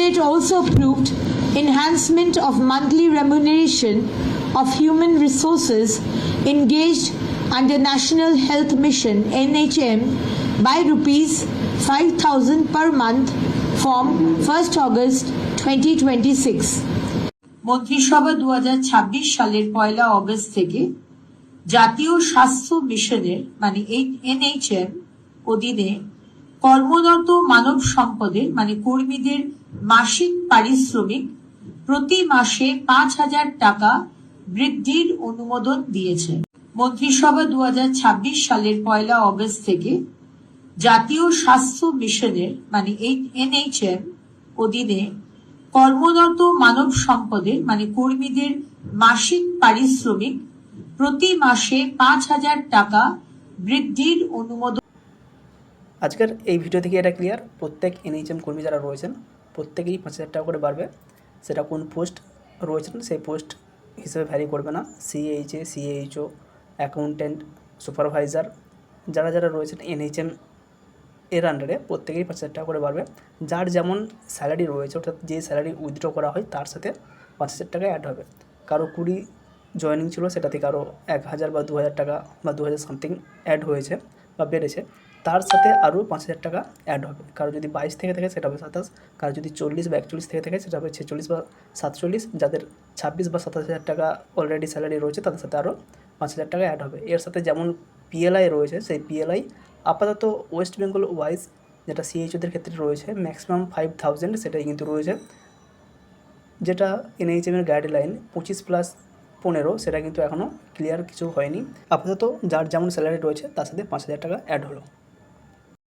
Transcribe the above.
It also approved enhancement of monthly remuneration of human resources engaged under National Health Mission (NHM) by rupees 5,000 per month from 1st August 2026. মন্ত্রিসভা 2026 সালের 1 August থেকে জাতীয় স্বাস্থ্য মিশনের মানে NHM অধীনে কর্মরত মানব সম্পদের মানে কর্মীদের মাসিক পারিশ্রমিক প্রতি মাসে 5,000 টাকা বৃদ্ধির অনুমোদন দিয়েছে। মন্ত্রিসভা 2026 সালের 1 অগস্ট থেকে জাতীয় স্বাস্থ্য মিশনের মানে NHM অধীনে কর্মরত মানব সম্পদের মানে কর্মীদের মাসিক পারিশ্রমিক প্রতি মাসে 5,000 টাকা বৃদ্ধির অনুমোদন। আজকের এই ভিডিও থেকে এটা ক্লিয়ার, প্রত্যেক NHM কর্মী যারা রয়েছেন প্রত্যেকেই 5,000 টাকা করে বাড়বে। সেটা কোন পোস্ট রয়েছেন সেই পোস্ট হিসেবে ভ্যারি করবে না। CHA, CHO, অ্যাকাউন্ট্যান্ট, সুপারভাইজার যারা যারা রয়েছেন NHM এর আন্ডারে প্রত্যেকেই 5,000 টাকা করে বাড়বে। যার যেমন স্যালারি রয়েছে অর্থাৎ যে স্যালারি উইথড্র করা হয় তার সাথে 5,000 টাকা অ্যাড হবে। কারো 20 জয়েনিং ছিল সেটা থেকে আরও 1,000 বা 2,000 টাকা বা 2,000 সামথিং অ্যাড হয়েছে বা বেড়েছে, তার সাথে আরও 5,000 টাকা অ্যাড হবে। কারো যদি 22 থেকে থাকে সেটা হবে 27, কারো যদি 40 বা 41 থেকে থাকে সেটা হবে 46 বা 47, যাদের 26 বা 27,000 টাকা অলরেডি স্যালারি রয়েছে তাদের সাথে আরও 5,000 টাকা অ্যাড হবে। এর সাথে যেমন PLI রয়েছে সেই PLI আপাতত ওয়েস্ট বেঙ্গল ওয়াইজ যেটা CHOদের ক্ষেত্রে রয়েছে ম্যাক্সিমাম 5,000 সেটাই কিন্তু রয়েছে, যেটা NHM-এর গাইডলাইন 25+15 সেটা কিন্তু এখনও ক্লিয়ার কিছু হয়নি। আপাতত যার যেমন স্যালারি রয়েছে তার সাথে 5,000 টাকা অ্যাড হলো।